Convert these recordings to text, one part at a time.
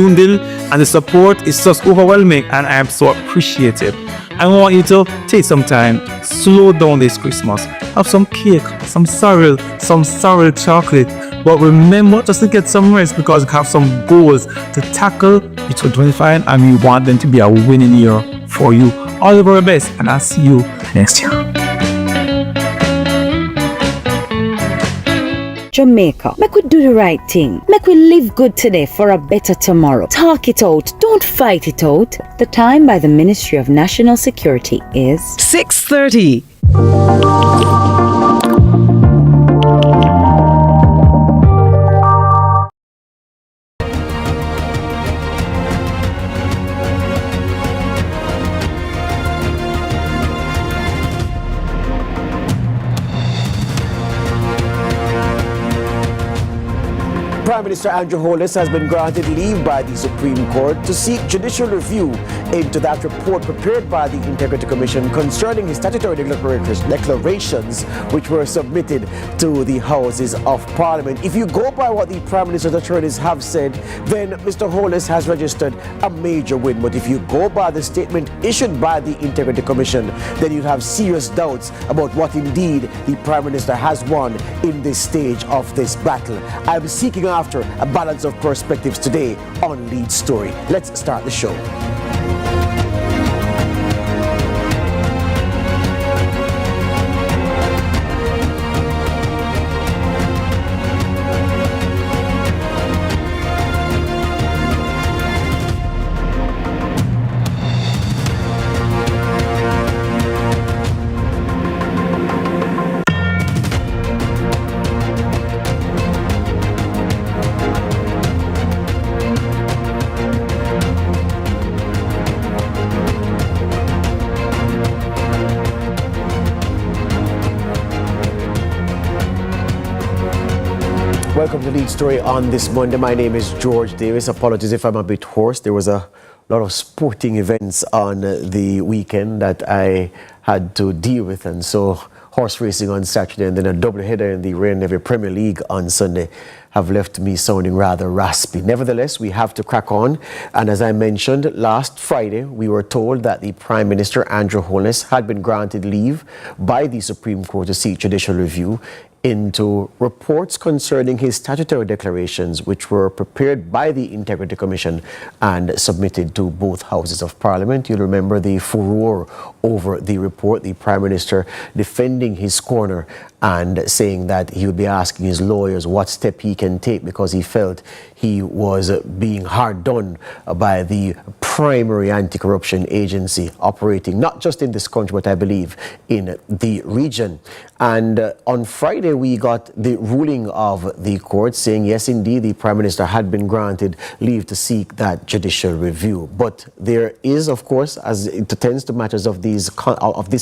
tuned in, and the support is just overwhelming, and I am so appreciative. I want you to take some time, slow down this Christmas, have some cake, some sorrel chocolate, but remember just to get some rest because we have some goals to tackle in 2025 and we want them to be a winning year for you. All the very best, and I'll see you next year. Jamaica, make we do the right thing. Make we live good today for a better tomorrow. Talk it out. Don't fight it out. The time by the Ministry of National Security is 6:30. Prime Minister Andrew Holness has been granted leave by the Supreme Court to seek judicial review into that report prepared by the Integrity Commission concerning his statutory declarations which were submitted to the Houses of Parliament. If you go by what the Prime Minister's attorneys have said, then Mr. Holness has registered a major win. But if you go by the statement issued by the Integrity Commission, then you'll have serious doubts about what indeed the Prime Minister has won in this stage of this battle. I'm seeking after a balance of perspectives today on Lead Story. Let's start the show. Welcome to Lead Story on this Monday. My name is George Davis. Apologies if I'm a bit hoarse. There was a lot of sporting events on the weekend that I had to deal with, and so horse racing on Saturday and then a doubleheader in the Royal Navy Premier League on Sunday have left me sounding rather raspy. Nevertheless, we have to crack on, and as I mentioned last Friday, we were told that the Prime Minister Andrew Holness had been granted leave by the Supreme Court to seek judicial review into reports concerning his statutory declarations which were prepared by the Integrity Commission and submitted to both Houses of Parliament. You'll remember the furore over the report, the Prime Minister defending his corner and saying that he would be asking his lawyers what step he can take because he felt he was being hard done by the primary anti-corruption agency operating not just in this country but I believe in the region. And on Friday we got the ruling of the court saying yes indeed the Prime Minister had been granted leave to seek that judicial review. But there is, of course, as it tends to matters of this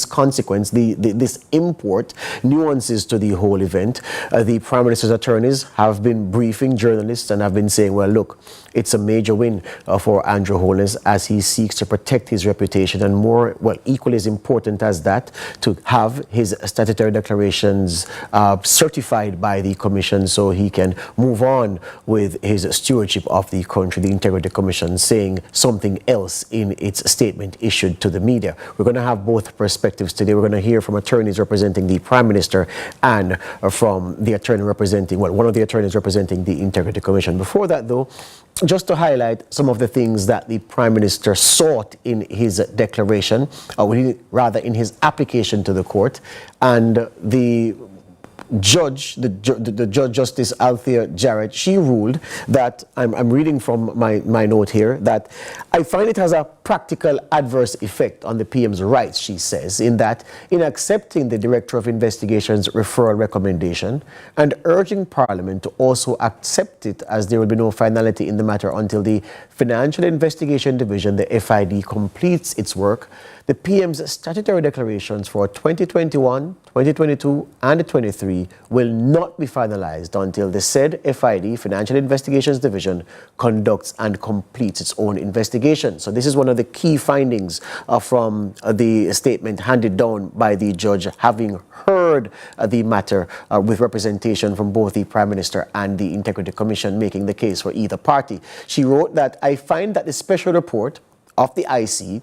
consequence, this import, nuances to the whole event. The Prime Minister's attorneys have been briefing journalists and have been saying, well, look, it's a major win for Andrew Holness as he seeks to protect his reputation, and more, well, equally as important as that, to have his statutory declarations certified by the Commission so he can move on with his stewardship of the country. The Integrity Commission saying something else in its statement issued to the media. We're going to have both perspectives today. We're going to hear from attorneys representing the Prime Minister and from the attorney representing, well, one of the attorneys representing the Integrity Commission. Before that, though, just to highlight some of the things that the Prime Minister sought in his declaration, rather in his application to the court, and the judge, the Judge Justice Althea Jarrett, she ruled that, I'm reading from my note here, that I find it has a practical adverse effect on the PM's rights, she says, in that in accepting the Director of Investigation's referral recommendation and urging Parliament to also accept it as there will be no finality in the matter until the Financial Investigation Division, the FID, completes its work, The PM's statutory declarations for 2021, 2022 and 23 will not be finalized until the said FID, Financial Investigations Division, conducts and completes its own investigation. So this is one of the key findings from the statement handed down by the judge, having heard the matter with representation from both the Prime Minister and the Integrity Commission, making the case for either party. She wrote that, "I find that the special report of the IC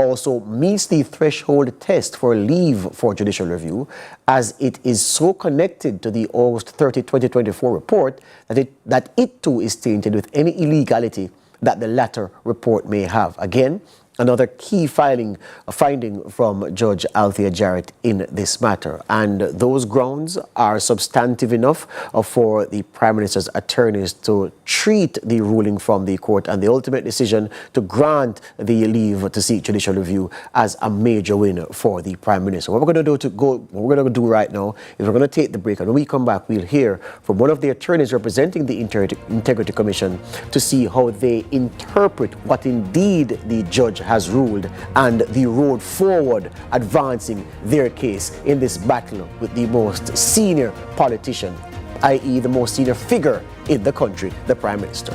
also meets the threshold test for leave for judicial review, as it is so connected to the August 30, 2024 report that it too is tainted with any illegality that the latter report may have." Again, another key finding from Judge Althea Jarrett in this matter. And those grounds are substantive enough for the Prime Minister's attorneys to treat the ruling from the court and the ultimate decision to grant the leave to seek judicial review as a major win for the Prime Minister. What we're going to do right now is we're going to take the break, and when we come back, we'll hear from one of the attorneys representing the Integrity Commission to see how they interpret what indeed the judge has ruled and the road forward advancing their case in this battle with the most senior politician, i.e. the most senior figure in the country, the Prime Minister.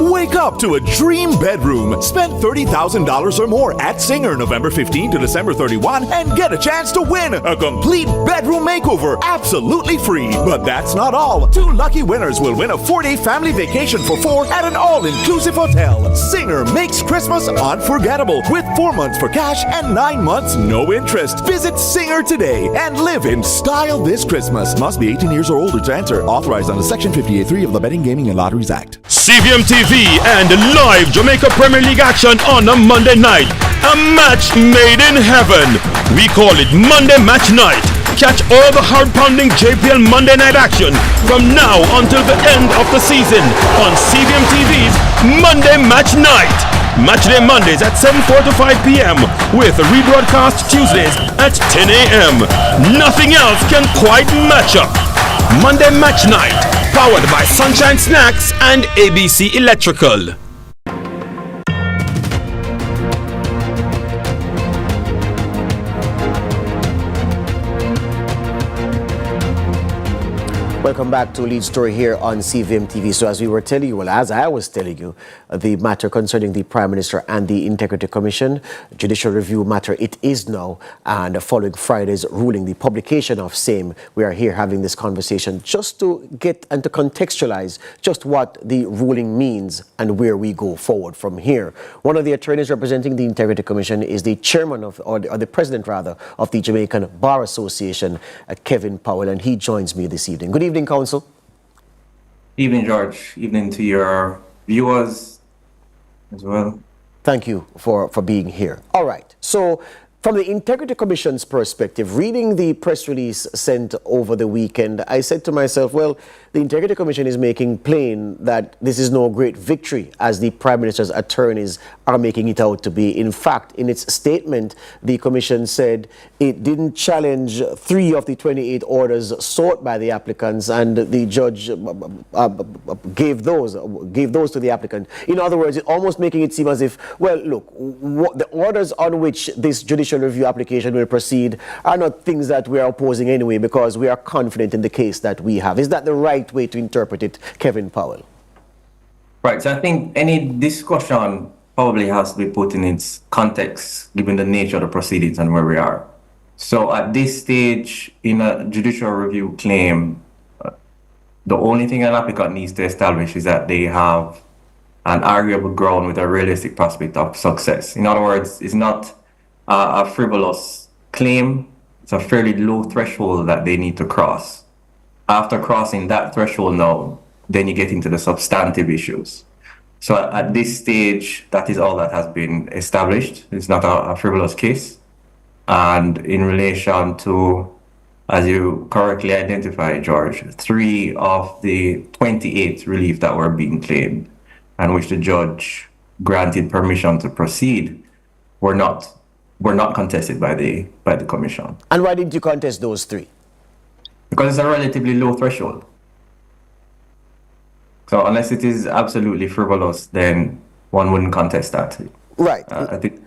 Wake up to a dream bedroom. Spend $30,000 or more at Singer November 15 to December 31 and get a chance to win a complete bedroom makeover absolutely free. But that's not all. 2 lucky winners will win a 4-day family vacation for 4 at an all-inclusive hotel. Singer makes Christmas unforgettable with 4 months for cash and 9 months no interest. Visit Singer today and live in style this Christmas. Must be 18 years or older to enter. Authorized under Section 58.3 of the Betting, Gaming and Lotteries Act. CVM TV and live Jamaica Premier League action on a Monday night. A match made in heaven. We call it Monday Match Night. Catch all the heart-pounding JPL Monday night action from now until the end of the season on CVM TV's Monday Match Night. Matchday Mondays at 7:4 to 5 p.m. with a rebroadcast Tuesdays at 10 a.m. Nothing else can quite match up. Monday Match Night, powered by Sunshine Snacks and ABC Electrical. Welcome back to Lead Story here on CVM TV. So as we were telling you, well, as I was telling you, the matter concerning the Prime Minister and the Integrity Commission, judicial review matter, it is now, and following Friday's ruling, the publication of same, we are here having this conversation just to get and to contextualize just what the ruling means and where we go forward from here. One of the attorneys representing the Integrity Commission is the chairman of, or the president rather, of the Jamaican Bar Association, Kevin Powell, and he joins me this evening. Good evening, Counsel. Evening, George. Evening to your viewers as well. Thank you for being here. All right. So from the Integrity Commission's perspective, reading the press release sent over the weekend, I said to myself, well, the Integrity Commission is making plain that this is no great victory as the Prime Minister's attorneys are making it out to be. In fact, in its statement, the Commission said it didn't challenge 3 of the 28 orders sought by the applicants, and the judge gave those to the applicant. In other words, it almost making it seem as if, well, look, the orders on which this judicial review application will proceed are not things that we are opposing anyway, because we are confident in the case that we have. Is that the right way to interpret it, Kevin Powell? Right. So I think any discussion probably has to be put in its context, given the nature of the proceedings and where we are. So at this stage in a judicial review claim, the only thing an applicant needs to establish is that they have an arguable ground with a realistic prospect of success. In other words, it's not a frivolous claim. It's a fairly low threshold that they need to cross. After crossing that threshold now, then you get into the substantive issues. So at this stage, that is all that has been established. It's not a frivolous case. And in relation to, as you correctly identified, George, 3 of the 28 relief that were being claimed, and which the judge granted permission to proceed were not contested by the commission. And why didn't you contest those three? Because it's a relatively low threshold. So unless it is absolutely frivolous, then one wouldn't contest that. Right. I think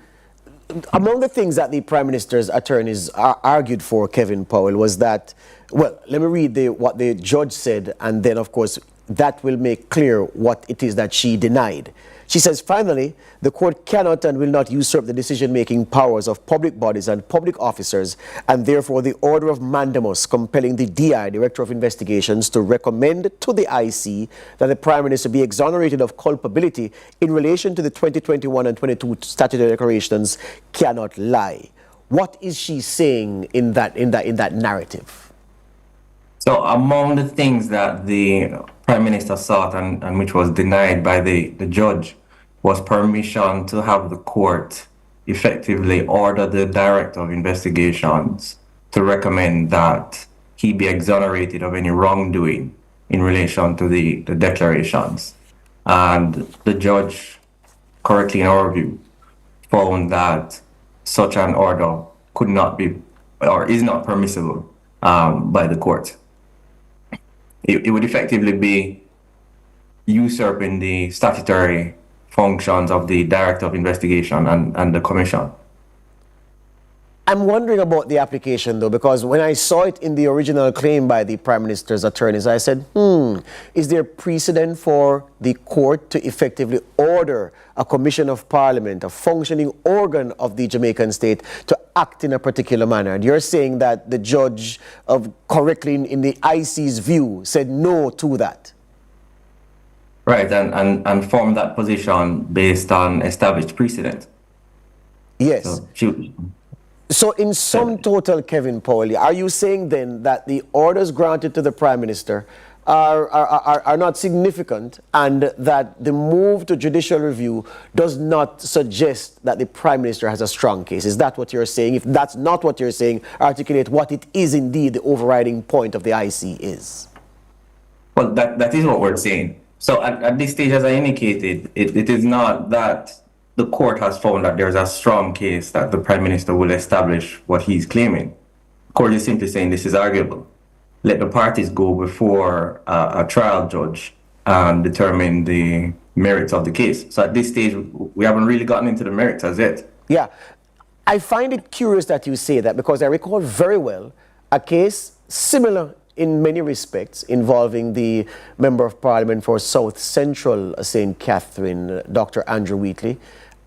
Among the things that the Prime Minister's attorneys argued for, Kevin Powell, was that, well, let me read what the judge said, and then, of course, that will make clear what it is that she denied. She says, finally, the court cannot and will not usurp the decision-making powers of public bodies and public officers, and therefore the order of mandamus compelling the DI, Director of Investigations, to recommend to the IC that the Prime Minister be exonerated of culpability in relation to the 2021 and 22 statutory declarations cannot lie. What is she saying in that narrative? so. Among the things that the Prime Minister sought and which was denied by the judge was permission to have the court effectively order the Director of Investigations to recommend that he be exonerated of any wrongdoing in relation to the declarations. And the judge, correctly in our view, found that such an order could not be or is not permissible by the court. It would effectively be usurping the statutory functions of the Director of Investigation and the Commission. I'm wondering about the application, though, because when I saw it in the original claim by the Prime Minister's attorneys, I said, is there precedent for the court to effectively order a Commission of Parliament, a functioning organ of the Jamaican state, to act in a particular manner? And you're saying that the judge, correctly in the IC's view, said no to that. Right, and formed that position based on established precedent. Yes. So in sum total, Kevin Powell, are you saying then that the orders granted to the Prime Minister are not significant, and that the move to judicial review does not suggest that the Prime Minister has a strong case? Is that what you're saying? If that's not what you're saying, articulate what it is indeed the overriding point of the IC is. Well, that is what we're saying. So at this stage, as I indicated, it is not that the court has found that there's a strong case that the Prime Minister will establish what he's claiming. The court is simply saying this is arguable. Let the parties go before a trial judge and determine the merits of the case. So at this stage, we haven't really gotten into the merits as yet. Yeah. I find it curious that you say that, because I recall very well a case similar in many respects involving the Member of Parliament for South Central St. Catherine, Dr. Andrew Wheatley,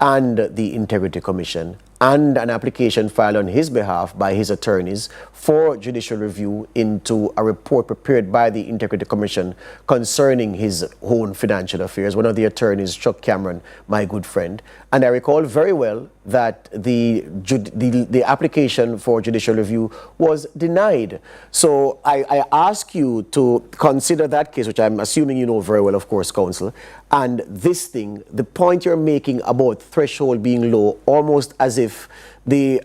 and the Integrity Commission, and an application filed on his behalf by his attorneys for judicial review into a report prepared by the Integrity Commission concerning his own financial affairs. One of the attorneys, Chuck Cameron, my good friend. And I recall very well that the application for judicial review was denied. So I ask you to consider that case, which I'm assuming you know very well, of course, counsel, and this thing, the point you're making about threshold being low, almost as if the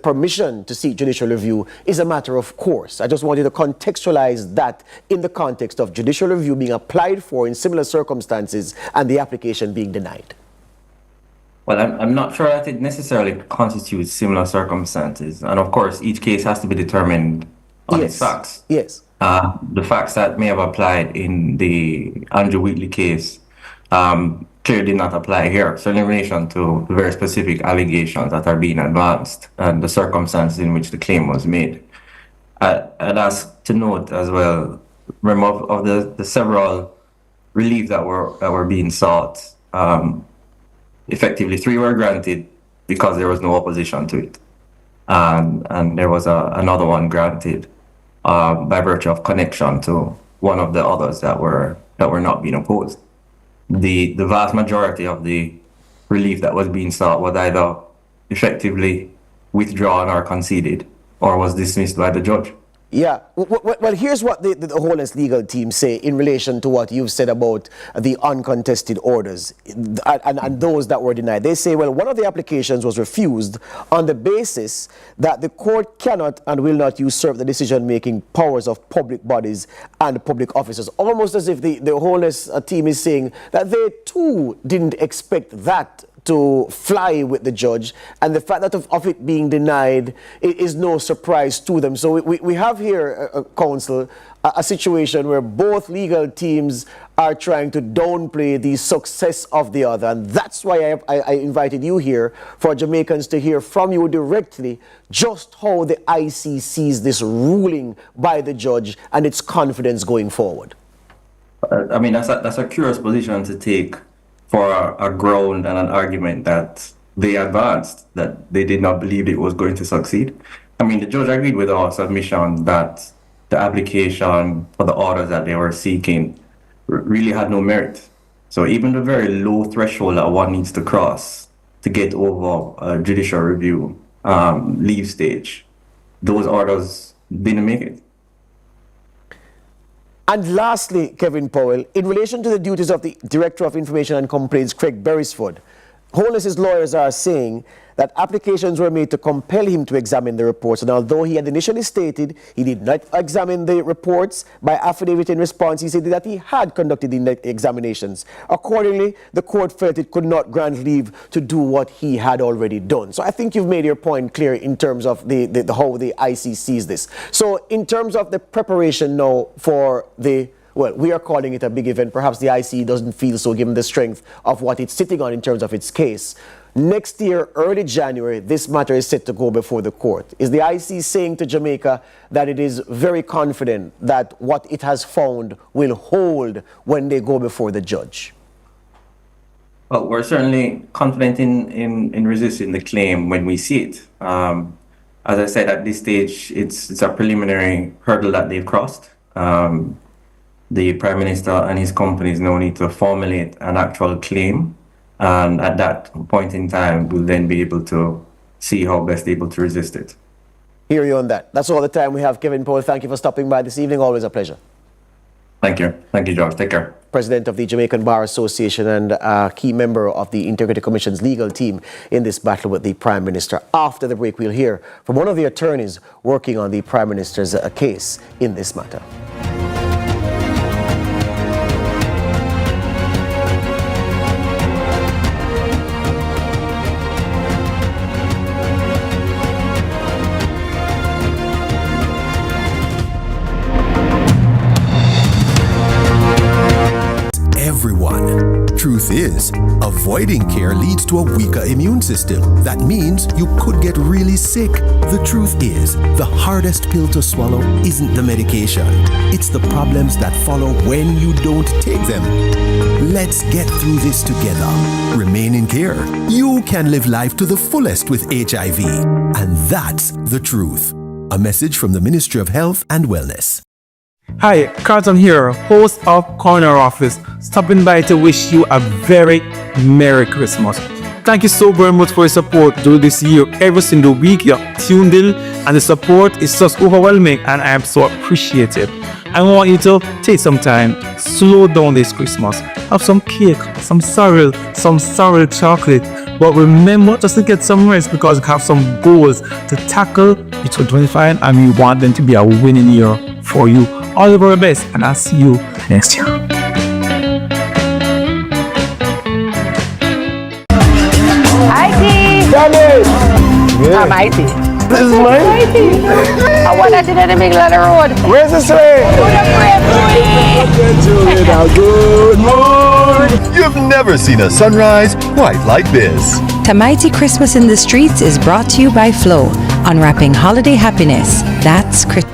permission to seek judicial review is a matter of course. I just want you to contextualize that in the context of judicial review being applied for in similar circumstances and the application being denied. Well, I'm not sure that it necessarily constitutes similar circumstances. And of course, each case has to be determined on its facts. Yes. The facts that may have applied in the Andrew Wheatley case clearly did not apply here. So in relation to the very specific allegations that are being advanced and the circumstances in which the claim was made, I'd ask to note as well, of the several relief that were being sought, effectively 3 were granted because there was no opposition to it. And there was another one granted by virtue of connection to one of the others that were not being opposed. The vast majority of the relief that was being sought was either effectively withdrawn or conceded, or was dismissed by the judge. Yeah. Well, here's what the Honest legal team say in relation to what you've said about the uncontested orders and those that were denied. They say, well, one of the applications was refused on the basis that the court cannot and will not usurp the decision-making powers of public bodies and public officers. Almost as if the Honest team is saying that they too too didn't expect that to fly with the judge, and the fact that of it being denied is no surprise to them. So we have here, counsel, a situation where both legal teams are trying to downplay the success of the other, and that's why I invited you here, for Jamaicans to hear from you directly just how the IC sees this ruling by the judge and its confidence going forward. I mean, that's a curious position to take for a ground and an argument that they advanced, that they did not believe it was going to succeed. I mean, the judge agreed with our submission that the application for the orders that they were seeking really had no merit. So even the very low threshold that one needs to cross to get over a judicial review leave stage, those orders didn't make it. And lastly, Kevin Powell, in relation to the duties of the Director of Information and Complaints, Craig Beresford, Holness's lawyers are saying that applications were made to compel him to examine the reports, and although he had initially stated he did not examine the reports, by affidavit in response he said that he had conducted the examinations. Accordingly, the court felt it could not grant leave to do what he had already done. So I think you've made your point clear in terms of the how the IC sees this. So in terms of the preparation now for the, well, we are calling it a big event. Perhaps the IC doesn't feel so given the strength of what it's sitting on in terms of its case. Next year, early January, this matter is set to go before the court. Is the IC saying to Jamaica that it is very confident that what it has found will hold when they go before the judge? Well, we're certainly confident in resisting the claim when we see it. As I said, at this stage, it's a preliminary hurdle that they've crossed. The Prime Minister and his companies now need to formulate an actual claim. And at that point in time, we'll then be able to see how best able to resist it. Hear you on that. That's all the time we have. Kevin Powell, thank you for stopping by this evening. Always a pleasure. Thank you. Thank you, George. Take care. President of the Jamaican Bar Association and a key member of the Integrity Commission's legal team in this battle with the Prime Minister. After the break, we'll hear from one of the attorneys working on the Prime Minister's case in this matter. Truth is, avoiding care leads to a weaker immune system. That means you could get really sick. The truth is, the hardest pill to swallow isn't the medication. It's the problems that follow when you don't take them. Let's get through this together. Remain in care. You can live life to the fullest with HIV. And that's the truth. A message from the Ministry of Health and Wellness. Hi, Carlton here, host of Corner Office, stopping by to wish you a very Merry Christmas. Thank you so very much for your support during this year. Every single week you're tuned in and the support is just overwhelming and I am so appreciative. I want you to take some time, slow down this Christmas. Have some cake, some sorrel chocolate. But remember just to get some rest because we have some goals to tackle in 2025 and we want them to be a winning year for you. All the very best and I'll see you next year. Hi, T. I'm Mighty. This is Mighty. I want to do the big letter road. Where's the sleigh? Good morning. You've never seen a sunrise quite like this. Tamaiti Christmas in the Streets is brought to you by Flow, unwrapping holiday happiness. That's Christmas.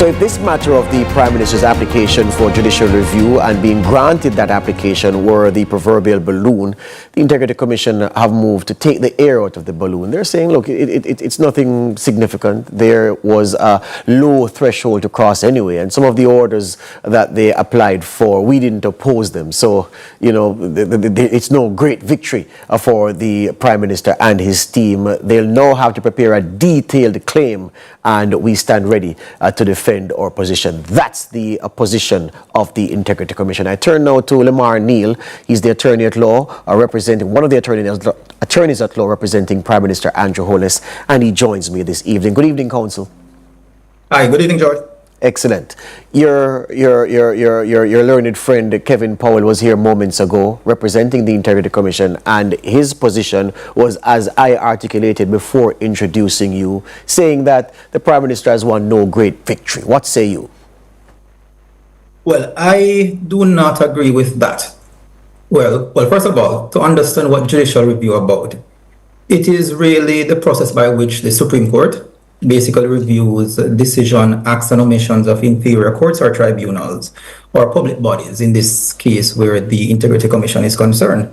So if this matter of the Prime Minister's application for judicial review and being granted that application were the proverbial balloon, the Integrity Commission have moved to take the air out of the balloon. They're saying, look, it's nothing significant. There was a low threshold to cross anyway, and some of the orders that they applied for, we didn't oppose them. So, you know, it's no great victory for the Prime Minister and his team. They'll now have to prepare a detailed claim, and we stand ready to defend our position. That's the position of the Integrity Commission. I turn now to Lamar Neal. He's the attorney at law, representing one of the attorneys attorneys at law representing Prime Minister Andrew Holness, and he joins me this evening. Good evening, counsel. Hi, good evening, George. Excellent. Your learned friend Kevin Powell was here moments ago representing the Integrity Commission, and his position was, as I articulated before introducing you, saying that the Prime Minister has won no great victory. What say you? Well, I do not agree with that. Well, first of all, to understand what judicial review about, it is really the process by which the Supreme Court basically reviews decision, acts and omissions of inferior courts or tribunals or public bodies, in this case where the Integrity Commission is concerned,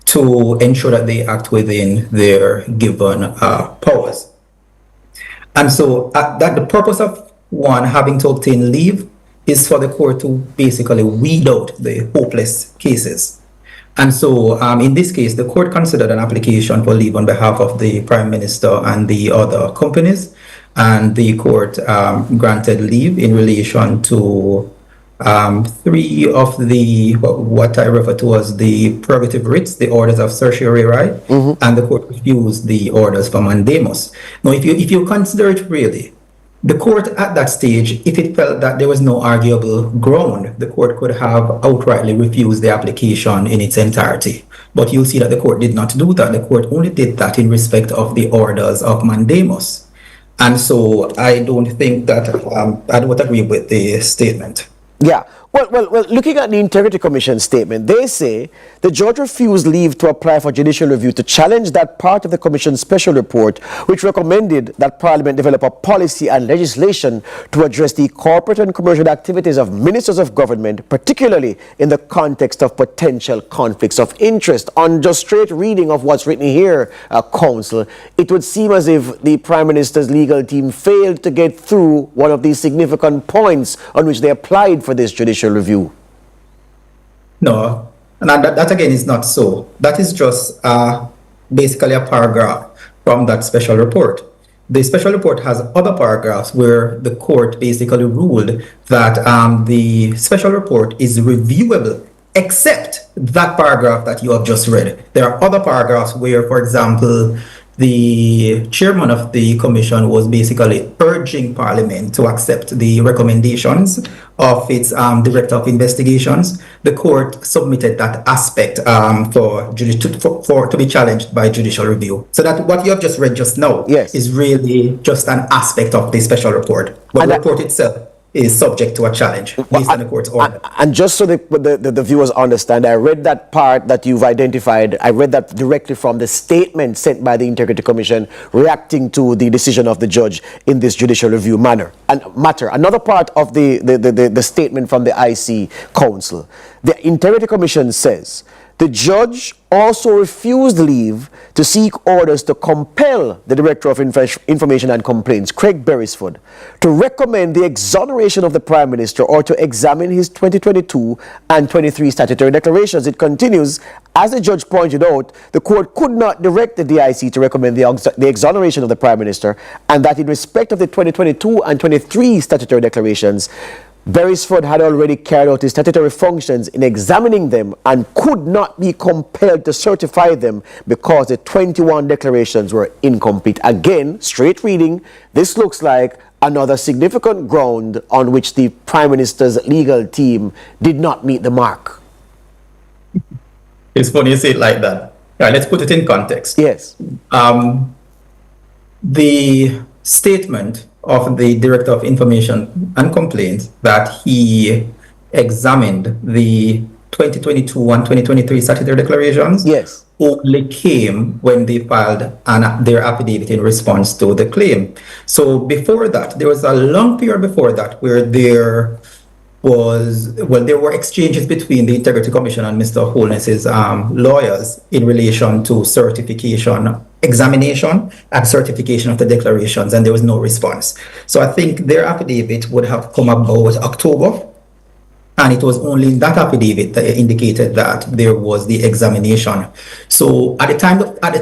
to ensure that they act within their given powers. And so that the purpose of one having to obtain leave is for the court to basically weed out the hopeless cases. And so in this case, the court considered an application for leave on behalf of the Prime Minister and the other companies, and the court granted leave in relation to 3 of the, what I refer to as the prerogative writs, the orders of certiorari right, and the court refused the orders for mandamus. Now, if you consider it really, the court at that stage, if it felt that there was no arguable ground, the court could have outrightly refused the application in its entirety. But you'll see that the court did not do that. The court only did that in respect of the orders of mandamus. And so I don't think that, I don't agree with the statement. Yeah. Well, looking at the Integrity Commission statement, they say the judge refused leave to apply for judicial review to challenge that part of the Commission's special report which recommended that Parliament develop a policy and legislation to address the corporate and commercial activities of ministers of government, particularly in the context of potential conflicts of interest. On just straight reading of what's written here, counsel, it would seem as if the Prime Minister's legal team failed to get through one of these significant points on which they applied for this judicial review. No, and that again is not so. That is just basically a paragraph from that special report. The special report has other paragraphs where the court basically ruled that the special report is reviewable except that paragraph that you have just read. There are other paragraphs where, for example, the chairman of the commission was basically urging Parliament to accept the recommendations of its director of investigations. The court submitted that aspect to be challenged by judicial review. So that what you have just read just now is really just an aspect of the special report. But the report itself is subject to a challenge based on the court's order. And just so the viewers understand, I read that part that you've identified. I read that directly from the statement sent by the Integrity Commission reacting to the decision of the judge in this judicial review matter. Another part of the statement from the IC Council, the Integrity Commission says, the judge also refused leave to seek orders to compel the Director of Information and Complaints, Craig Beresford, to recommend the exoneration of the Prime Minister or to examine his 2022 and 23 statutory declarations. It continues, as the judge pointed out, the court could not direct the DIC to recommend the exoneration of the Prime Minister, and that in respect of the 2022 and 23 statutory declarations, Beresford had already carried out his statutory functions in examining them and could not be compelled to certify them because the 21 declarations were incomplete. Again, straight reading, this looks like another significant ground on which the Prime Minister's legal team did not meet the mark. It's funny you say it like that. Right, let's put it in context. Yes. The statement of the Director of Information and Complaints that he examined the 2022 and 2023 statutory declarations only came when they filed their affidavit in response to the claim. So before that, there was a long period before that where there were exchanges between the Integrity Commission and Mr. Holness's lawyers in relation to examination and certification of the declarations, and there was no response. So I think their affidavit would have come about October, and it was only in that affidavit that indicated that there was the examination. So at the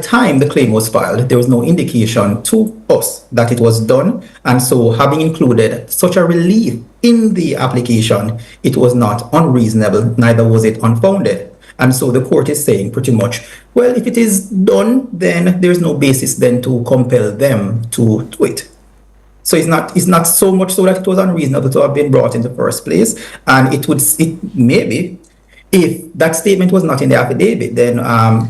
time the claim was filed, there was no indication to us that it was done, and so having included such a relief in the application, it was not unreasonable, neither was it unfounded. And so the court is saying pretty much, well, if it is done, then there's no basis then to compel them to do it. So it's not so much so that it was unreasonable to have been brought in the first place. And it maybe, if that statement was not in the affidavit, then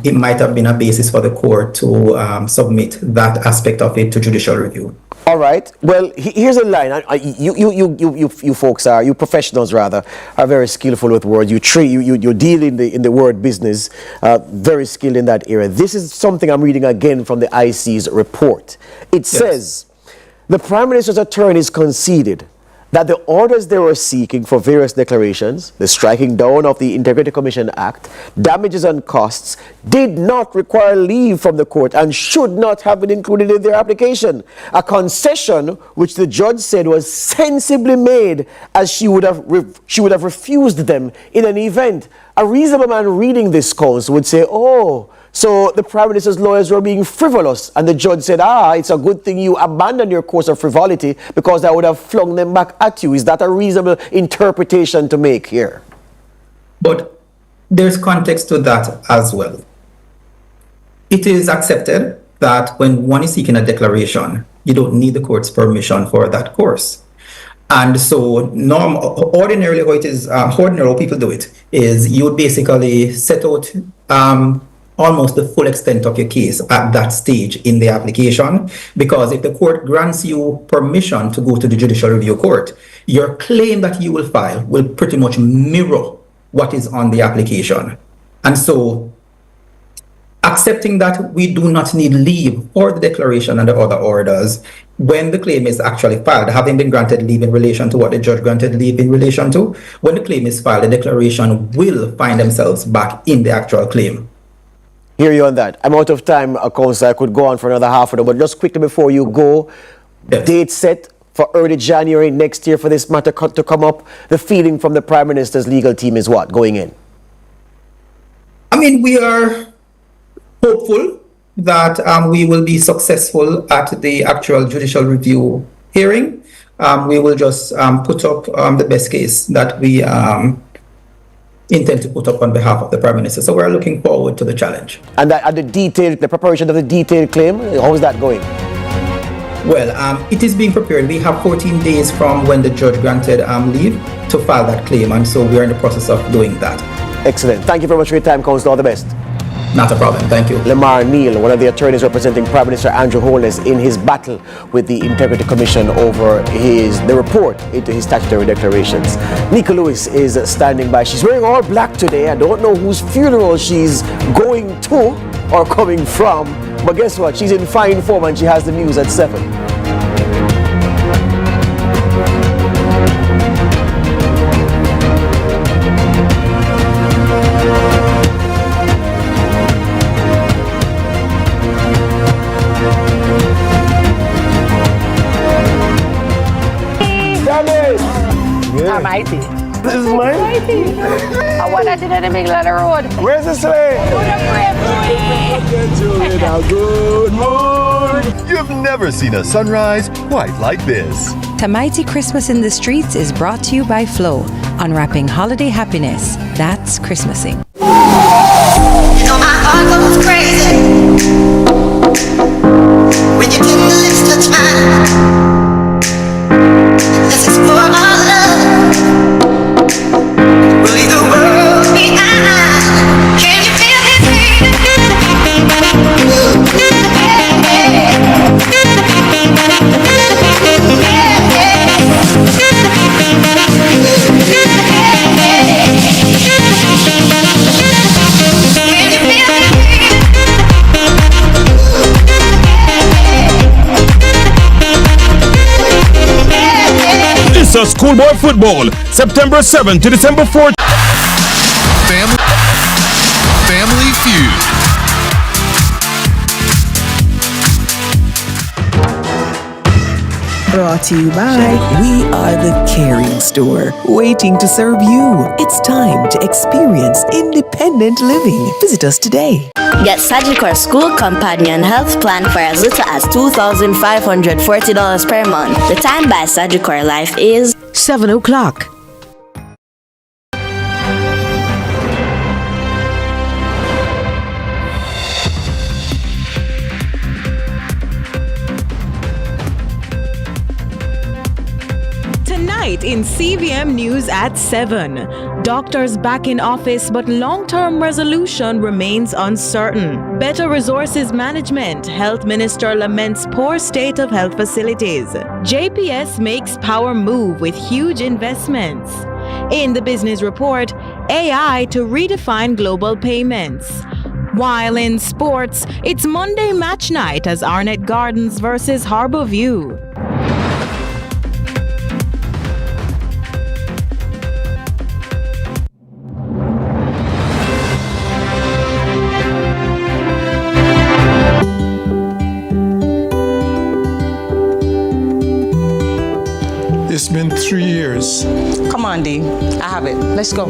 it might have been a basis for the court to submit that aspect of it to judicial review. All right. Well, here's a line. You folks you professionals rather, are very skillful with words. You deal in the word business, very skilled in that area. This is something I'm reading again from the IC's report. It says, the Prime Minister's attorneys conceded that the orders they were seeking for various declarations, the striking down of the Integrity Commission Act, damages and costs, did not require leave from the court and should not have been included in their application. A concession which the judge said was sensibly made, as she would have refused them in an event. A reasonable man reading this cause would say, oh, so the Prime Minister's lawyers were being frivolous, and the judge said, it's a good thing you abandoned your course of frivolity because I would have flung them back at you. Is that a reasonable interpretation to make here? But there's context to that as well. It is accepted that when one is seeking a declaration, you don't need the court's permission for that course. And so ordinarily how it is, ordinarily how people do it is you would basically set out almost the full extent of your case at that stage in the application, because if the court grants you permission to go to the judicial review court, your claim that you will file will pretty much mirror what is on the application. And so accepting that we do not need leave for the declaration and the other orders when the claim is actually filed, having been granted leave in relation to what the judge granted leave in relation to, when the claim is filed, the declaration will find themselves back in the actual claim. Hear you on that. I'm out of time, Councillor. I could go on for another half an hour, but just quickly before you go, date set for early January next year for this matter to come up. The feeling from the Prime Minister's legal team is what, going in? I mean, we are hopeful that we will be successful at the actual judicial review hearing. We will just put up the best case that we intend to put up on behalf of the Prime Minister. So we're looking forward to the challenge. And the preparation of the detailed claim, how is that going? Well, it is being prepared. We have 14 days from when the judge granted leave to file that claim, and so we are in the process of doing that. Excellent. Thank you very much for your time, Councillor. All the best. Not a problem. Thank you. Lamar Neal, one of the attorneys representing Prime Minister Andrew Holness in his battle with the Integrity Commission over the report into his statutory declarations. Nika Lewis is standing by. She's wearing all black today. I don't know whose funeral she's going to or coming from, but guess what? She's in fine form and she has the news at 7. Mighty. This is mine? I want that in the middle of the road. Where's the sleigh? Good morning. You've never seen a sunrise quite like this. Tamaiti Christmas in the Streets is brought to you by Flow, unwrapping holiday happiness. That's Christmasing. You know my heart goes crazy when you take the list of time. Let's explore our love. Will leave the world behind. Can you feel it? It's a schoolboy football, September 7th to December 4th. Family Feud. Brought to you by We Are the Caring Store, waiting to serve you. It's time to experience independent living. Visit us today. Get Sagicor School Companion Health Plan for as little as $2,540 per month. The time by Sagicor Life is 7 o'clock. tonight in CVM News at 7. Doctors back in office, but long-term resolution remains uncertain. Better resources management. Health Minister laments poor state of health facilities. JPS makes power move with huge investments. In the business report, AI to redefine global payments. While in sports, it's Monday match night as Arnett Gardens versus Harborview. It's been 3 years. Come on, D. I have it. Let's go.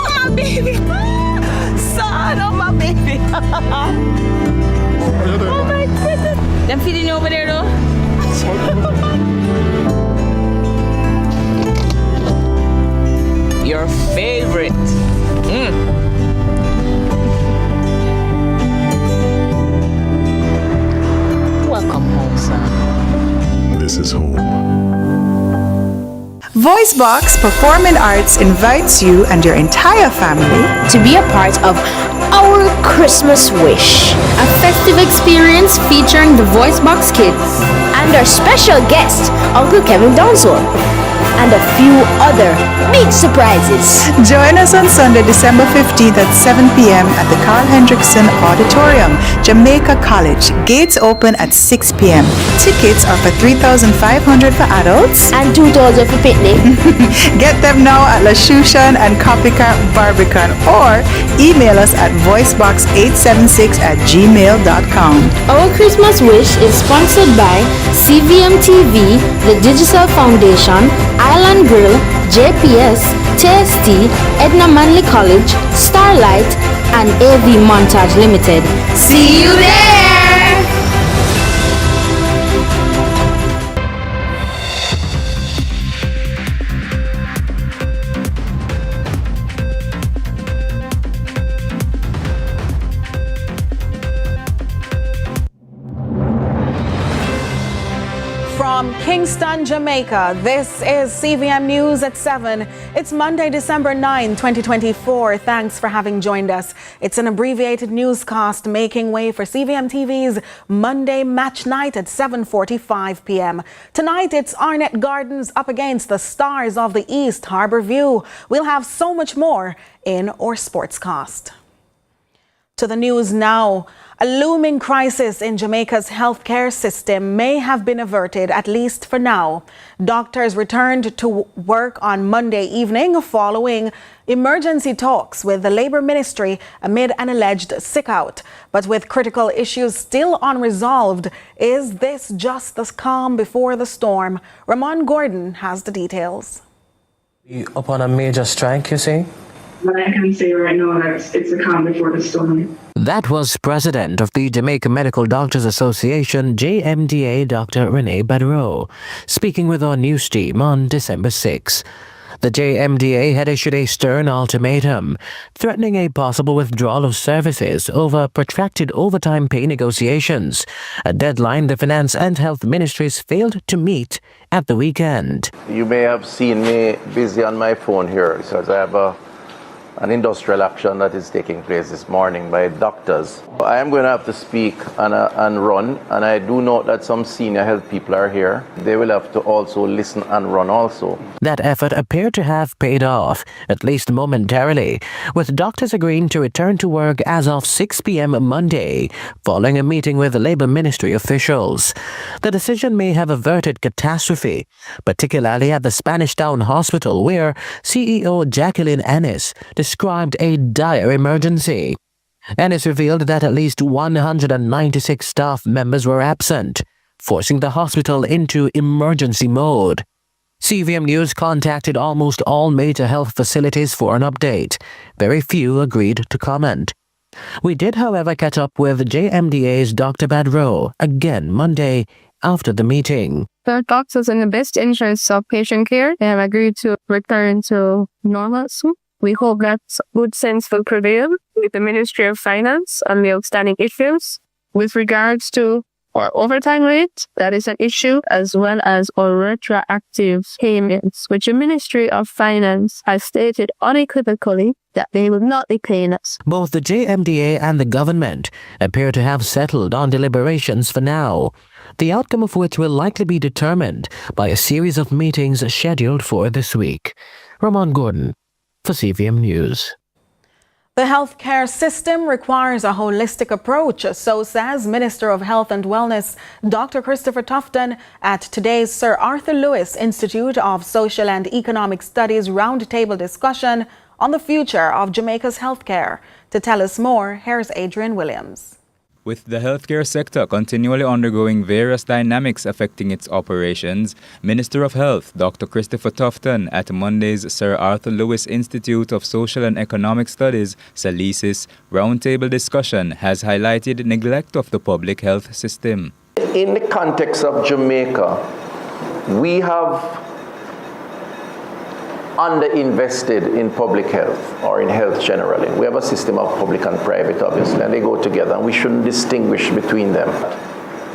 My baby. Son of my baby. Oh my goodness. Them feeding you over there though? Your favorite. Welcome home, son. This is home. VoiceBox Performing Arts invites you and your entire family to be a part of Our Christmas Wish, a festive experience featuring the VoiceBox Kids and our special guest, Uncle Kevin Donswell, and a few other big surprises. Join us on Sunday, December 15th at 7 p.m. at the Carl Hendrickson Auditorium, Jamaica College. Gates open at 6 p.m. Tickets are for $3,500 for adults and $2,000 for picnic. Get them now at La Shushan and Copycat Barbican or email us at voicebox876@gmail.com. Our Christmas Wish is sponsored by CVM TV, the Digital Foundation, Island Grill, JPS, TST, Edna Manley College, Starlight, and AV Montage Limited. See you there! From Kingston, Jamaica, this is CVM News at 7. It's Monday, December 9, 2024. Thanks for having joined us. It's an abbreviated newscast making way for CVM TV's Monday Match Night at 7:45 p.m. Tonight, it's Arnett Gardens up against the Stars of the East, Harborview. We'll have so much more in our sportscast. To the news now. A looming crisis in Jamaica's healthcare system may have been averted, at least for now. Doctors returned to work on Monday evening following emergency talks with the Labour Ministry amid an alleged sick-out. But with critical issues still unresolved, is this just the calm before the storm? Ramon Gordon has the details. Upon a major strike, you say? But I can say right now that it's a calm before the storm. That was President of the Jamaica Medical Doctors Association, JMDA, Dr. Renee Badreau, speaking with our news team on December 6. The JMDA had issued a stern ultimatum, threatening a possible withdrawal of services over protracted overtime pay negotiations, a deadline the Finance and Health Ministries failed to meet at the weekend. You may have seen me busy on my phone here because I have an industrial action that is taking place this morning by doctors. I am going to have to speak and run, and I do know that some senior health people are here. They will have to also listen and run also. That effort appeared to have paid off, at least momentarily, with doctors agreeing to return to work as of 6 p.m. Monday, following a meeting with Labour Ministry officials. The decision may have averted catastrophe, particularly at the Spanish Town Hospital, where CEO Jacqueline Ennis described a dire emergency. Ennis revealed that at least 196 staff members were absent, forcing the hospital into emergency mode. CVM News contacted almost all major health facilities for an update. Very few agreed to comment. We did, however, catch up with JMDA's Dr. Badreau again Monday after the meeting. The doctors in the best interest of patient care, they have agreed to return to normalcy. We hope that good sense will prevail with the Ministry of Finance on the outstanding issues with regards to our overtime rate. That is an issue, as well as our retroactive payments, which the Ministry of Finance has stated unequivocally that they will not be paying us. Both the JMDA and the government appear to have settled on deliberations for now, the outcome of which will likely be determined by a series of meetings scheduled for this week. Ramon Gordon for CVM News. The healthcare system requires a holistic approach, so says Minister of Health and Wellness Dr. Christopher Tufton at today's Sir Arthur Lewis Institute of Social and Economic Studies roundtable discussion on the future of Jamaica's healthcare. To tell us more, here's Adrian Williams. With the healthcare sector continually undergoing various dynamics affecting its operations, Minister of Health Dr. Christopher Tufton at Monday's Sir Arthur Lewis Institute of Social and Economic Studies, SALESIS, roundtable discussion has highlighted neglect of the public health system. In the context of Jamaica, we have underinvested in public health or in health generally. We have a system of public and private, obviously, and they go together, and we shouldn't distinguish between them.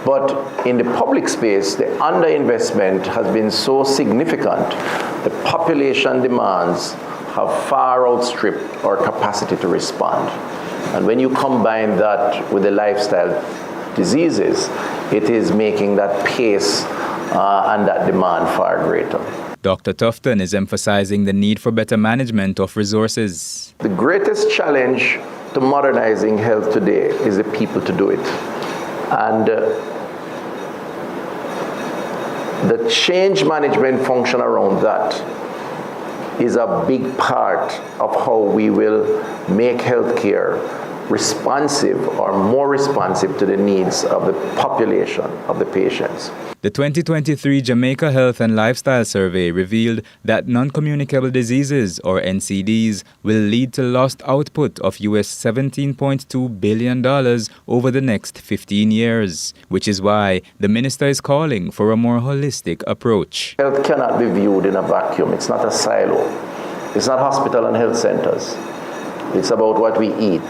But in the public space, the underinvestment has been so significant, the population demands have far outstripped our capacity to respond. And when you combine that with the lifestyle diseases, it is making that pace and that demand far greater. Dr. Tufton is emphasizing the need for better management of resources. The greatest challenge to modernizing health today is the people to do it. And the change management function around that is a big part of how we will make healthcare responsive or more responsive to the needs of the population, of the patients. The 2023 Jamaica Health and Lifestyle Survey revealed that non-communicable diseases, or NCDs, will lead to lost output of US $17.2 billion over the next 15 years, which is why the minister is calling for a more holistic approach. Health cannot be viewed in a vacuum. It's not a silo. It's not hospital and health centers. It's about what we eat.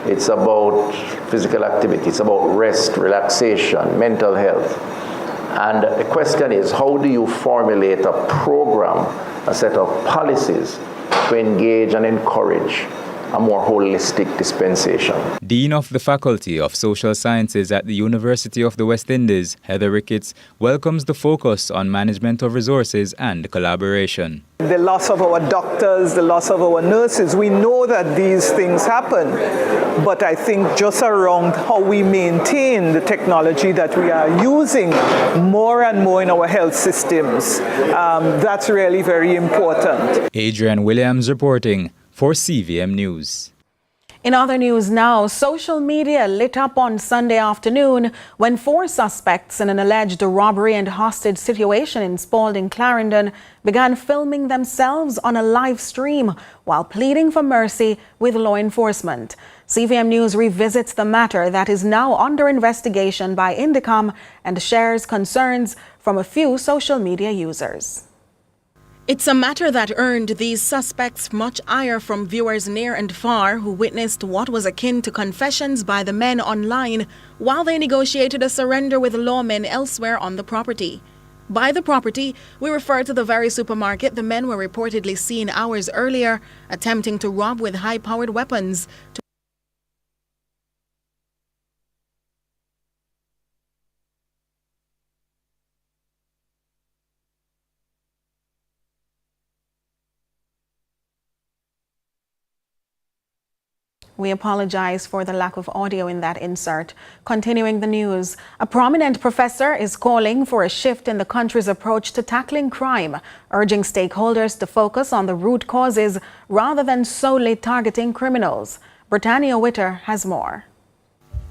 It's about physical activity. It's about rest, relaxation, mental health. And the question is, how do you formulate a program, a set of policies to engage and encourage a more holistic dispensation? Dean of the Faculty of Social Sciences at the University of the West Indies, Heather Ricketts, welcomes the focus on management of resources and collaboration. The loss of our doctors, the loss of our nurses, we know that these things happen. But I think just around how we maintain the technology that we are using more and more in our health systems, that's really very important. Adrian Williams reporting for CVM News. In other news now, social media lit up on Sunday afternoon when 4 suspects in an alleged robbery and hostage situation in Spalding, Clarendon began filming themselves on a live stream while pleading for mercy with law enforcement. CVM News revisits the matter that is now under investigation by Indicom and shares concerns from a few social media users. It's a matter that earned these suspects much ire from viewers near and far who witnessed what was akin to confessions by the men online while they negotiated a surrender with lawmen elsewhere on the property. By the property, we refer to the very supermarket the men were reportedly seen hours earlier attempting to rob with high-powered weapons. We apologize for the lack of audio in that insert. Continuing the news, a prominent professor is calling for a shift in the country's approach to tackling crime, urging stakeholders to focus on the root causes rather than solely targeting criminals. Britannia Witter has more.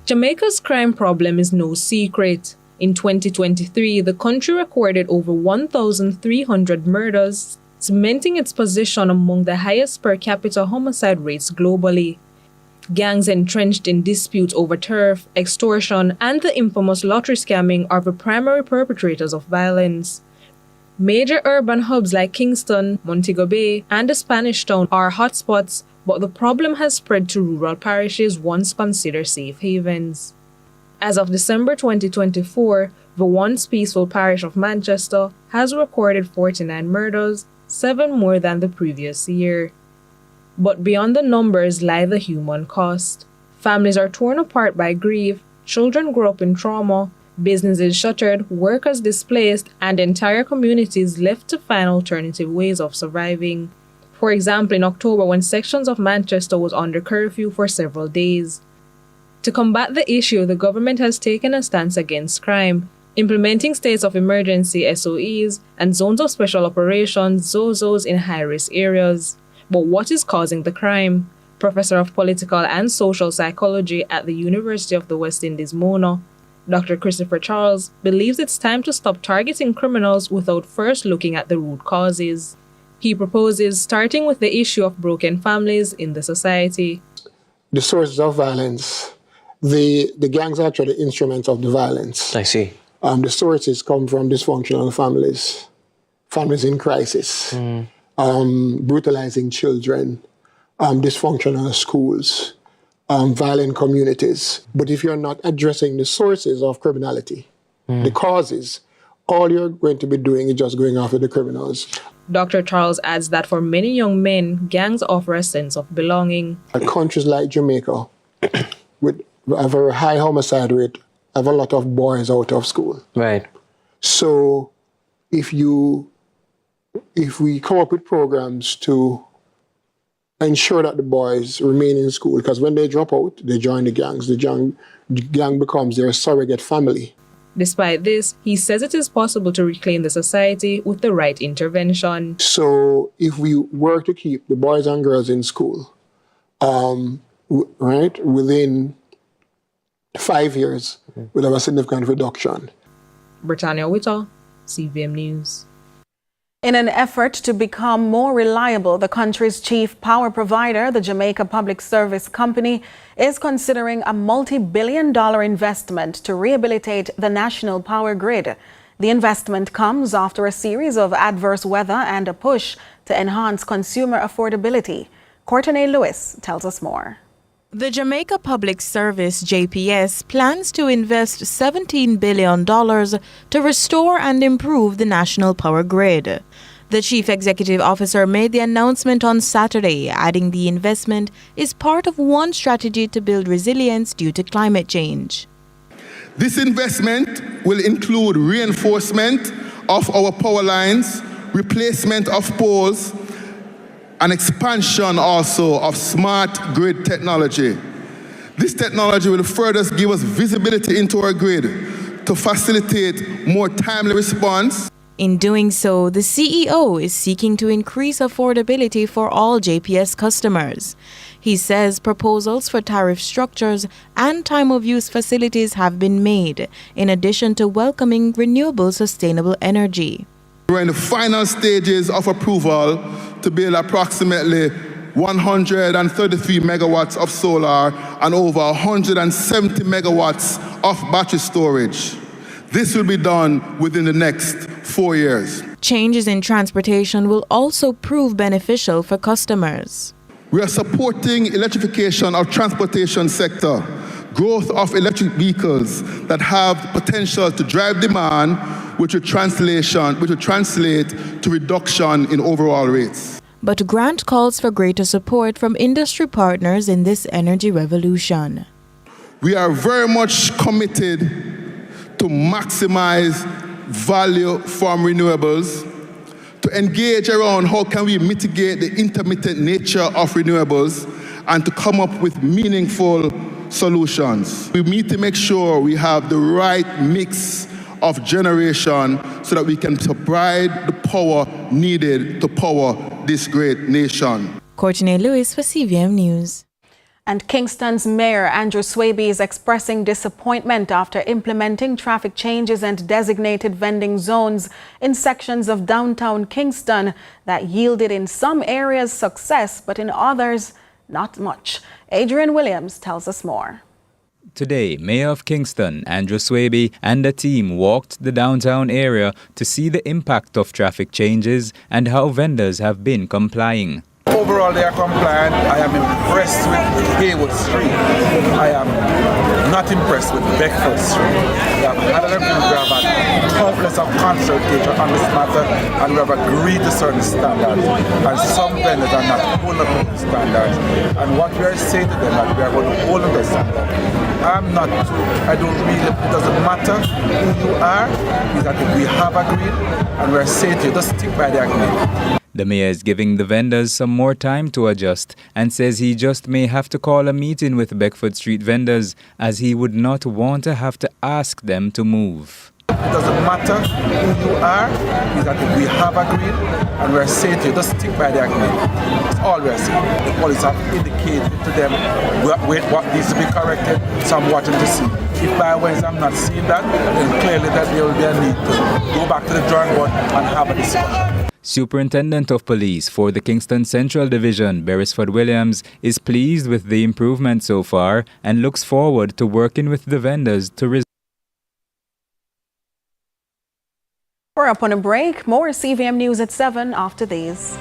Jamaica's crime problem is no secret. In 2023, the country recorded over 1,300 murders, cementing its position among the highest per capita homicide rates globally. Gangs entrenched in disputes over turf, extortion, and the infamous lottery scamming are the primary perpetrators of violence. Major urban hubs like Kingston, Montego Bay, and the Spanish Town are hotspots, but the problem has spread to rural parishes once considered safe havens. As of December 2024, the once peaceful parish of Manchester has recorded 49 murders, 7 more than the previous year. But beyond the numbers lie the human cost. Families are torn apart by grief, children grow up in trauma, businesses shuttered, workers displaced, and entire communities left to find alternative ways of surviving. For example, in October, when sections of Manchester was under curfew for several days. To combat the issue, the government has taken a stance against crime, implementing states of emergency SOEs and zones of special operations (ZOZOs) in high-risk areas. But what is causing the crime? Professor of Political and Social Psychology at the University of the West Indies, Mona, Dr. Christopher Charles, believes it's time to stop targeting criminals without first looking at the root causes. He proposes starting with the issue of broken families in the society. The sources of violence, the gangs are actually instruments of the violence. I see. The sources come from dysfunctional families, families in crisis, brutalizing children, dysfunctional schools, violent communities. But if you're not addressing the sources of criminality, the causes, all you're going to be doing is just going after the criminals. Dr. Charles adds that for many young men, gangs offer a sense of belonging. Countries like Jamaica, with a very high homicide rate, have a lot of boys out of school. Right. So if we come up with programs to ensure that the boys remain in school, because when they drop out, they join the gangs. The gang becomes their surrogate family. Despite this, he says it is possible to reclaim the society with the right intervention. So if we work to keep the boys and girls in school, within 5 years, we'll have a significant reduction. Britannia Whittle, CVM News. In an effort to become more reliable, the country's chief power provider, the Jamaica Public Service Company, is considering a multi-billion-dollar investment to rehabilitate the national power grid. The investment comes after a series of adverse weather and a push to enhance consumer affordability. Courtney Lewis tells us more. The Jamaica Public Service, JPS, plans to invest $17 billion to restore and improve the national power grid. The chief executive officer made the announcement on Saturday, adding the investment is part of one strategy to build resilience due to climate change. This investment will include reinforcement of our power lines, replacement of poles, and expansion also of smart grid technology. This technology will further give us visibility into our grid to facilitate more timely response. In doing so, the CEO is seeking to increase affordability for all JPS customers. He says proposals for tariff structures and time-of-use facilities have been made, in addition to welcoming renewable sustainable energy. We're in the final stages of approval to build approximately 133 megawatts of solar and over 170 megawatts of battery storage. This will be done within the next 4 years. Changes in transportation will also prove beneficial for customers. We are supporting electrification of transportation sector, growth of electric vehicles that have potential to drive demand, which will translate to reduction in overall rates. But Grant calls for greater support from industry partners in this energy revolution. We are very much committed to maximize value from renewables, to engage around how can we mitigate the intermittent nature of renewables, and to come up with meaningful solutions. We need to make sure we have the right mix of generation so that we can provide the power needed to power this great nation. Courtney Lewis for CVM News. And Kingston's Mayor Andrew Swaby is expressing disappointment after implementing traffic changes and designated vending zones in sections of downtown Kingston that yielded in some areas success, but in others, not much. Adrian Williams tells us more. Today, Mayor of Kingston, Andrew Swaby, and the team walked the downtown area to see the impact of traffic changes and how vendors have been complying. Overall, they are compliant. I am impressed with Haywood Street. I am not impressed with Beckford Street. We have had an agreement, we have had countless of consultation on this matter, and we have agreed to certain standards. And some vendors are not holding up to the standards. And what we are saying to them that we are going to hold up the standard. I don't really, it doesn't matter who you are, is that if we have agreed, and we are saying to you, just stick by the agreement. The mayor is giving the vendors some more time to adjust and says he just may have to call a meeting with Beckford Street vendors as he would not want to have to ask them to move. It doesn't matter who you are, is that if we have agreed, and we are saying to you, just stick by the agreement. That's all we are saying. The police have indicated to them what needs to be corrected, so I'm watching to see. If by Wednesday I'm not seeing that, then clearly that there will be a need to go back to the drawing board and have a discussion. Superintendent of Police for the Kingston Central Division, Beresford Williams, is pleased with the improvement so far and looks forward to working with the vendors to resolve. We're up on a break. More CVM News at 7 after these.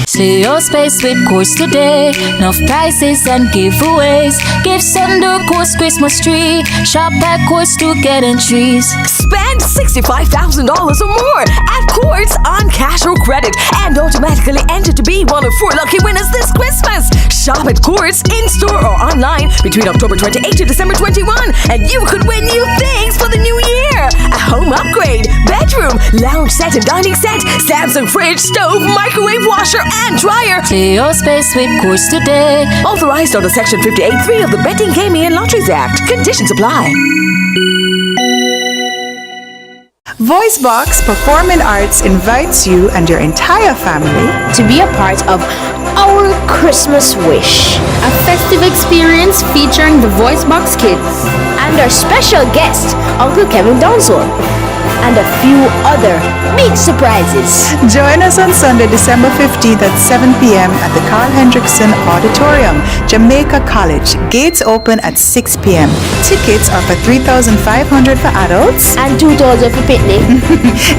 Slay your space with course today. Enough prices and giveaways. Gifts under course Christmas tree. Shop at course to get entries. Spend $65,000 or more at Courts on cash or credit and automatically enter to be one of 4 lucky winners this Christmas. Shop at Courts in-store or online between October 28 to December 21 and you could win new things for the new year. A home upgrade, bedroom, lounge set and dining set, Samsung fridge, stove, microwave, washer and dryer. Clear your space with Courts today. Authorized under Section 58.3 of the Betting, Gaming and Lotteries Act. Conditions apply. VoiceBox Performing Arts invites you and your entire family to be a part of Our Christmas Wish, a festive experience featuring the VoiceBox Kids and our special guest, Uncle Kevin Donswell, and a few other big surprises. Join us on Sunday, December 15th at 7 p.m. at the Carl Hendrickson Auditorium, Jamaica College. Gates open at 6 p.m. Tickets are for $3,500 for adults and $2,000 for picnic.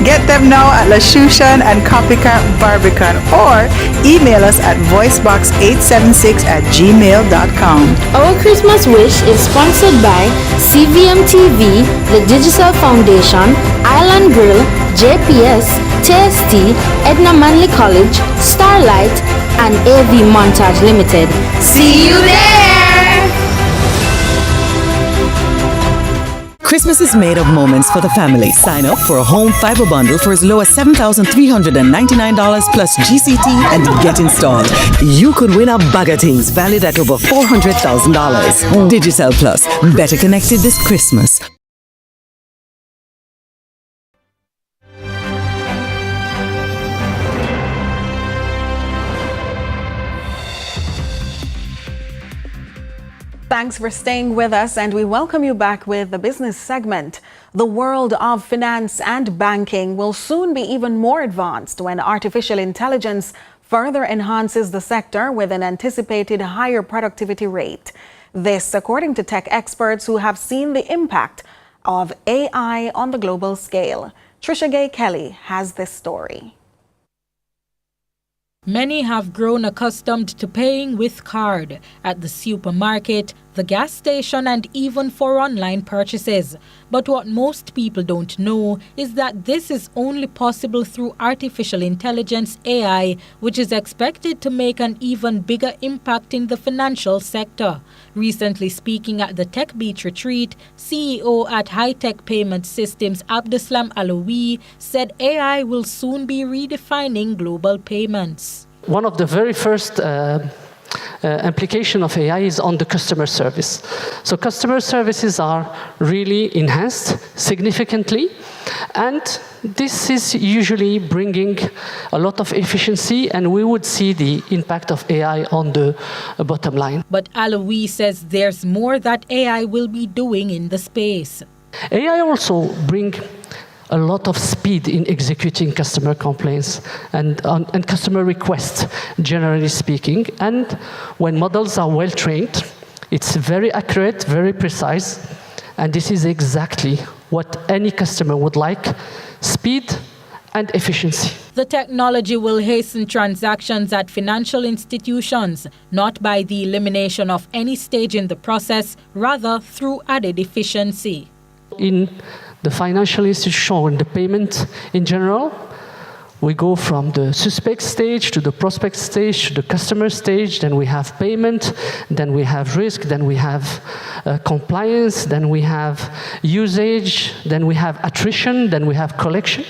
Get them now at La Shushan and Copycat Barbican or email us at voicebox876@gmail.com. Our Christmas Wish is sponsored by CVM TV, the Digital Foundation, Island Grill, JPS, TST, Edna Manley College, Starlight, and AV Montage Limited. See you there! Christmas is made of moments for the family. Sign up for a home fiber bundle for as low as $7,399 plus GCT and get installed. You could win a bag of things valued at over $400,000. Digital Plus, better connected this Christmas. Thanks for staying with us, and we welcome you back with the business segment. The world of finance and banking will soon be even more advanced when artificial intelligence further enhances the sector with an anticipated higher productivity rate. This, according to tech experts who have seen the impact of AI on the global scale. Trisha Gay Kelly has this story. Many have grown accustomed to paying with card at the supermarket, the gas station, and even for online purchases. But what most people don't know is that this is only possible through artificial intelligence AI, which is expected to make an even bigger impact in the financial sector. Recently speaking at the Tech Beach retreat, CEO at High Tech Payment Systems Abdeslam Alawi said AI will soon be redefining global payments. One of the very first application of AI is on the customer service. So customer services are really enhanced significantly, and this is usually bringing a lot of efficiency, and we would see the impact of AI on the bottom line. But Alois says there's more that AI will be doing in the space. AI also bring a lot of speed in executing customer complaints and customer requests, generally speaking. And when models are well trained, it's very accurate, very precise, and this is exactly what any customer would like: speed and efficiency. The technology will hasten transactions at financial institutions, not by the elimination of any stage in the process, rather through added efficiency. In the financial institution, the payment in general, we go from the suspect stage to the prospect stage to the customer stage, then we have payment, then we have risk, then we have compliance, then we have usage, then we have attrition, then we have collection.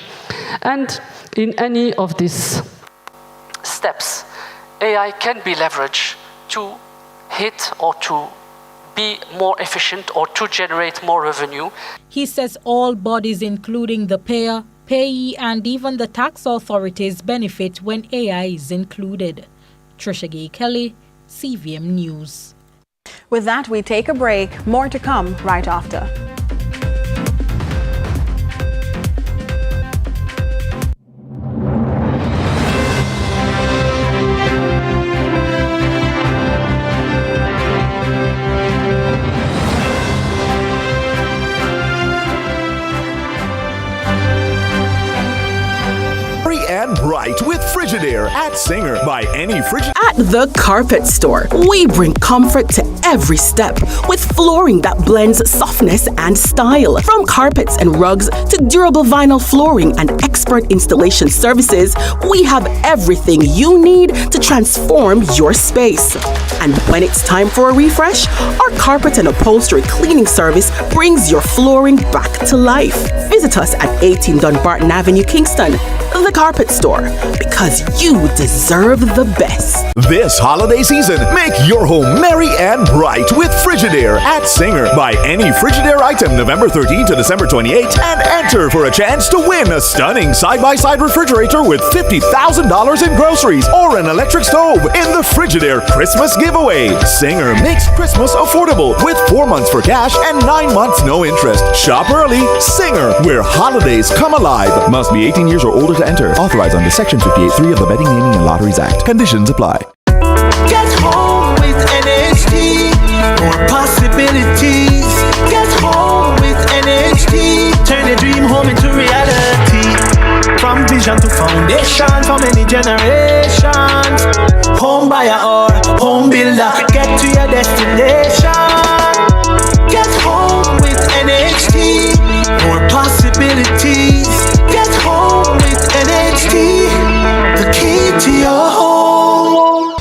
And in any of these steps, AI can be leveraged to hit or to be more efficient or to generate more revenue. He says all bodies, including the payer, payee, and even the tax authorities benefit when AI is included. Trisha Gay Kelly, CVM News. With that, we take a break. More to come right after. And bright with Frigidaire at Singer by any Frigidaire. At the Carpet Store, we bring comfort to every step with flooring that blends softness and style. From carpets and rugs to durable vinyl flooring and expert installation services, we have everything you need to transform your space. And when it's time for a refresh, our carpet and upholstery cleaning service brings your flooring back to life. Visit us at 18 Dunbarton Avenue, Kingston. The Carpet Store, because you deserve the best. This holiday season, make your home merry and bright with Frigidaire at Singer. Buy any Frigidaire item November 13 to December 28 and enter for a chance to win a stunning side-by-side refrigerator with $50,000 in groceries or an electric stove in the Frigidaire Christmas giveaway. Singer makes Christmas affordable with 4 months for cash and 9 months no interest. Shop early. Singer, where holidays come alive. Must be 18 years or older to enter. Authorized under Section 58.3 of the Betting, Gaming, and Lotteries Act. Conditions apply. Get home with NHT. More possibilities. Get home with NHT. Turn a dream home into reality. From vision to foundation for many generations. Home buyer or home builder. Get to your destination. Get home with NHT. More possibilities. Get home with NHT. The key to your home.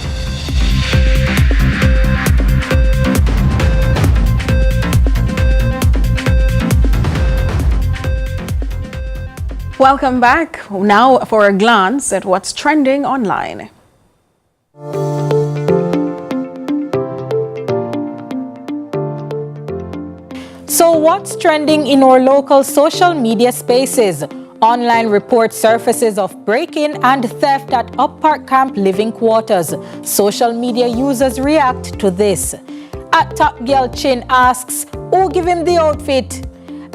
Welcome back. Now for a glance at what's trending online. So what's trending in our local social media spaces? Online report surfaces of break-in and theft at Up Park Camp living quarters. Social media users react to this. At Top Girl Chin asks, who give him the outfit?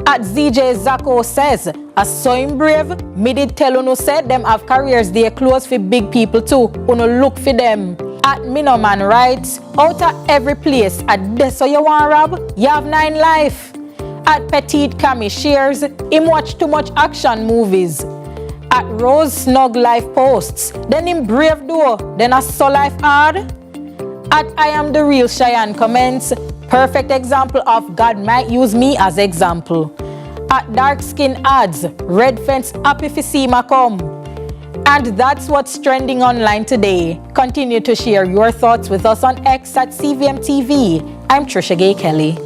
At ZJ Zako says, I saw him brave. Me did tell Uno said them have careers they close for big people too. Uno look for them. At Minoman writes, out of every place, at this so you want rob, you have 9 life. At Petite Cami shares, him watch too much action movies. At Rose Snug Life posts, then him brave though, then I saw life hard. At I Am The Real Cheyenne comments, perfect example of God might use me as example. At Dark Skin adds, red fence happy if you see my come. And that's what's trending online today. Continue to share your thoughts with us on X at CVM TV. I'm Trisha Gay Kelly.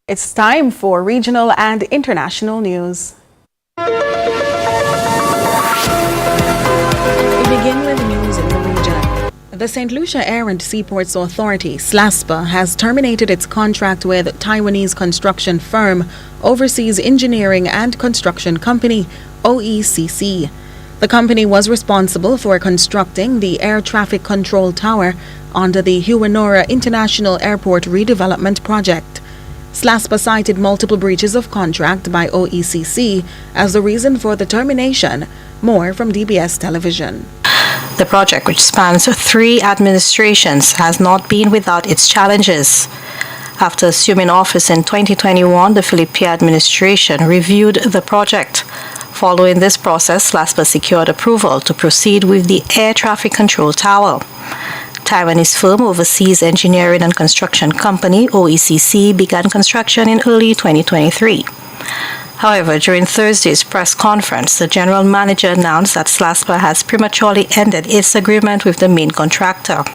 It's time for regional and international news. The St. Lucia Air and Seaports Authority, SLASPA, has terminated its contract with Taiwanese construction firm Overseas Engineering and Construction Company, OECC. The company was responsible for constructing the air traffic control tower under the Huanora International Airport redevelopment project. SLASPA cited multiple breaches of contract by OECC as the reason for the termination. More from DBS Television. The project, which spans 3 administrations, has not been without its challenges. After assuming office in 2021, the Philippe administration reviewed the project. Following this process, SLASPA secured approval to proceed with the air traffic control tower. Taiwanese firm Overseas Engineering and Construction Company, OECC, began construction in early 2023. However, during Thursday's press conference, the general manager announced that SLASPA has prematurely ended its agreement with the main contractor.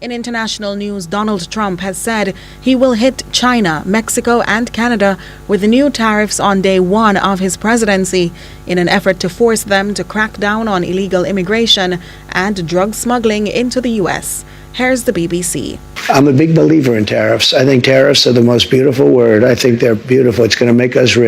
In international news, Donald Trump has said he will hit China, Mexico, and Canada with new tariffs on day 1 of his presidency in an effort to force them to crack down on illegal immigration and drug smuggling into the U.S. Here's the BBC. I'm a big believer in tariffs. I think tariffs are the most beautiful word. I think they're beautiful. It's going to make us rich.